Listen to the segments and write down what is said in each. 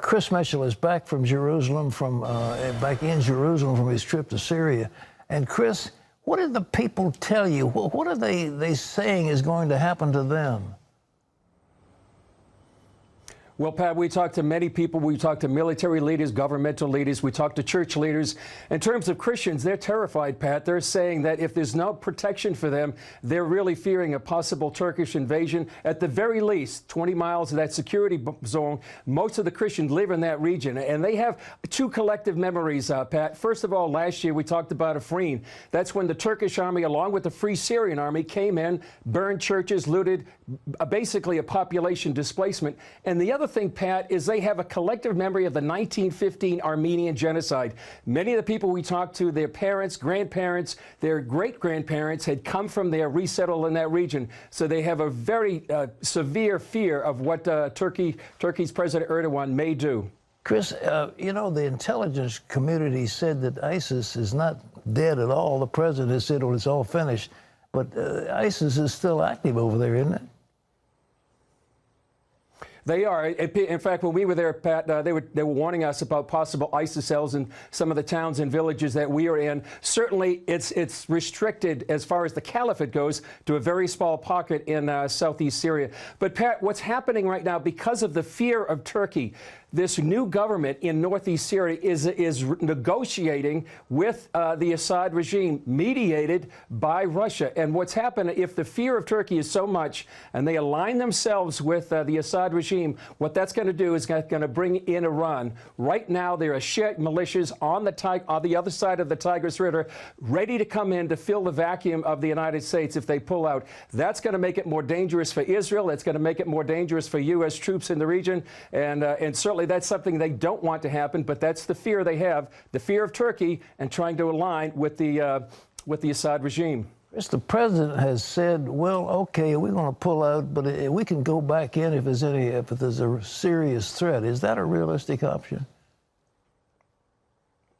Chris Mitchell is back from Jerusalem, back in Jerusalem from his trip to Syria. And Chris, what did the people tell you? What are they saying is going to happen to them? Well, Pat, we talked to many people. We talked to military leaders, governmental leaders. We talked to church leaders. In terms of Christians, they're terrified, Pat. They're saying that if there's no protection for them, they're really fearing a possible Turkish invasion. At the very least, 20 miles of that security zone, most of the Christians live in that region. And they have two collective memories, Pat. First of all, last year we talked about Afrin. That's when the Turkish army, along with the Free Syrian army, came in, burned churches, looted, basically a population displacement. And the other thing, Pat, is they have a collective memory of the 1915 Armenian genocide. Many of the people we talked to, their parents, grandparents, their great-grandparents had come from there, resettled in that region. So they have a very severe fear of what Turkey's President Erdogan may do. Chris, you know, the intelligence community said that ISIS is not dead at all. The president has said, well, it's all finished. But ISIS is still active over there, isn't it? They are. In fact, when we were there, Pat, they were warning us about possible ISIS cells in some of the towns and villages that we are in. Certainly, it's restricted as far as the caliphate goes to a very small pocket in southeast Syria. But, Pat, what's happening right now, because of the fear of Turkey, this new government in northeast Syria is negotiating with the Assad regime, mediated by Russia. And what's happened, if the fear of Turkey is so much and they align themselves with the Assad regime, what that's going to do is going to bring in Iran. Right now, there are Shiite militias on the other side of the Tigris River, ready to come in to fill the vacuum of the United States if they pull out. That's going to make it more dangerous for Israel. It's going to make it more dangerous for U.S. troops in the region. And certainly that's something they don't want to happen, but that's the fear they have, the fear of Turkey and trying to align with the Assad regime. Chris, the president has said, well, okay, we're going to pull out, but we can go back in if there's a serious threat. Is that a realistic option?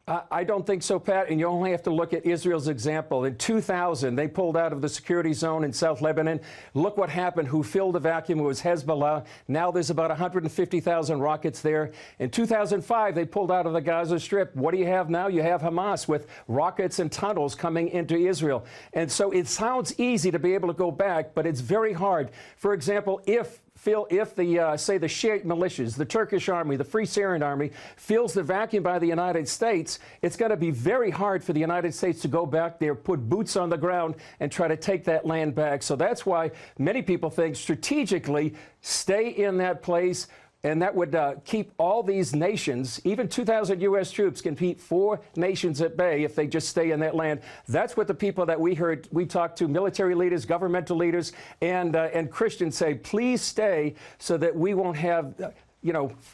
I don't think so, Pat, and you only have to look at Israel's example. In 2000, they pulled out of the security zone in South Lebanon. Look what happened. Who filled the vacuum? It was Hezbollah. Now there's about 150,000 rockets there. In 2005, they pulled out of the Gaza Strip. What do you have now? You have Hamas with rockets and tunnels coming into Israel. And so it sounds easy to be able to go back, but it's very hard. For example, if the, say, the Shiite militias, the Turkish army, the Free Syrian army, fills the vacuum by the United States, it's going to be very hard for the United States to go back there, put boots on the ground, and try to take that land back. So that's why many people think strategically stay in that place. And that would keep all these nations, even 2,000 U.S. troops can keep 4 nations at bay if they just stay in that land. That's what the people that we talked to, military leaders, governmental leaders, and Christians say, please stay so that we won't have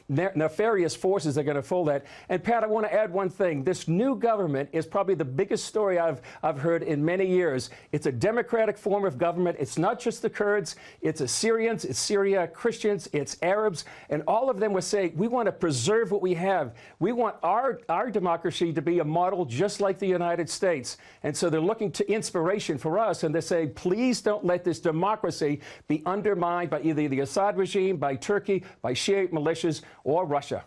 nefarious forces that are going to fool that. And, Pat, I want to add one thing. This new government is probably the biggest story I've heard in many years. It's a democratic form of government. It's not just the Kurds. It's Assyrians, it's Syria, Christians, it's Arabs. And all of them were saying, we want to preserve what we have. We want our democracy to be a model just like the United States. And so they're looking to inspiration for us. And they're saying, please don't let this democracy be undermined by either the Assad regime, by Turkey, by Shiite militias, or Russia.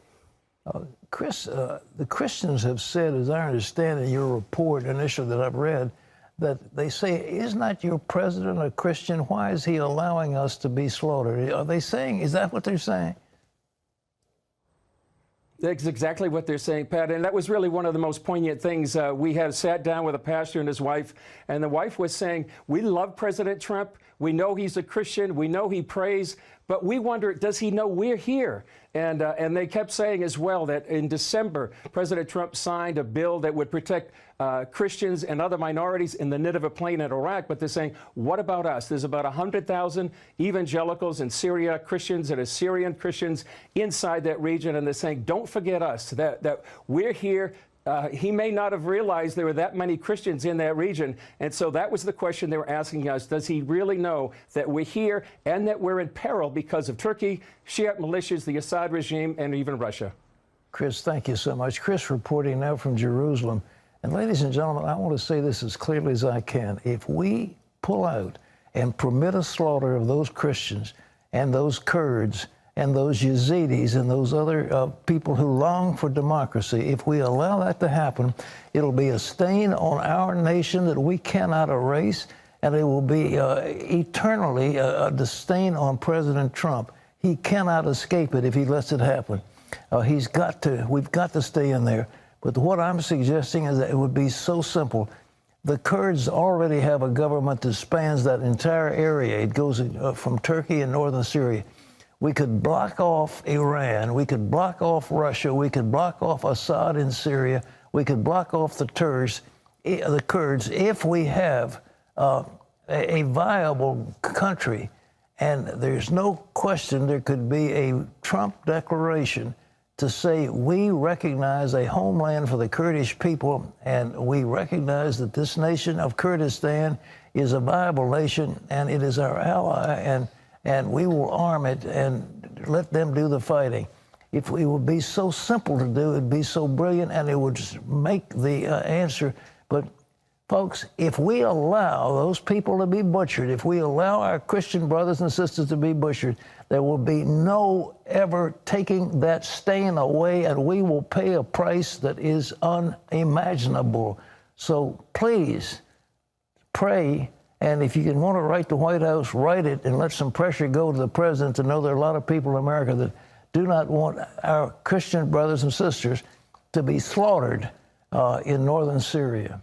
Chris, the Christians have said, as I understand in your report initially that I've read, that they say, is not your president a Christian? Why is he allowing us to be slaughtered? Are they saying, is that what they're saying? That's exactly what they're saying, Pat. And that was really one of the most poignant things. We had sat down with a pastor and his wife, and the wife was saying, we love President Trump. We know he's a Christian. We know he prays. But we wonder, does he know we're here? And they kept saying as well that in December, President Trump signed a bill that would protect Christians and other minorities in the Nineveh Plain in Iraq. But they're saying, what about us? There's about 100,000 evangelicals in Syria, Christians and Assyrian Christians inside that region. And they're saying, don't forget us, that we're here. He may not have realized there were that many Christians in that region. And so that was the question they were asking us. Does he really know that we're here and that we're in peril because of Turkey, Shiite militias, the Assad regime, and even Russia? Chris, thank you so much. Chris reporting now from Jerusalem. And ladies and gentlemen, I want to say this as clearly as I can. If we pull out and permit a slaughter of those Christians and those Kurds and those Yazidis and those other people who long for democracy, if we allow that to happen, it'll be a stain on our nation that we cannot erase, and it will be eternally the stain on President Trump. He cannot escape it if he lets it happen. We've got to stay in there. But what I'm suggesting is that it would be so simple. The Kurds already have a government that spans that entire area. It goes from Turkey and northern Syria. We could block off Iran. We could block off Russia. We could block off Assad in Syria. We could block off the Kurds, if we have a viable country. And there's no question there could be a Trump declaration to say we recognize a homeland for the Kurdish people, and we recognize that this nation of Kurdistan is a viable nation, and it is our ally, and we will arm it and let them do the fighting. If it would be so simple to do, it'd be so brilliant, and it would just make the answer. But folks, if we allow those people to be butchered, if we allow our Christian brothers and sisters to be butchered, there will be no ever taking that stain away, and we will pay a price that is unimaginable. So please pray, and if you want to write the White House, write it, and let some pressure go to the president to know there are a lot of people in America that do not want our Christian brothers and sisters to be slaughtered in northern Syria.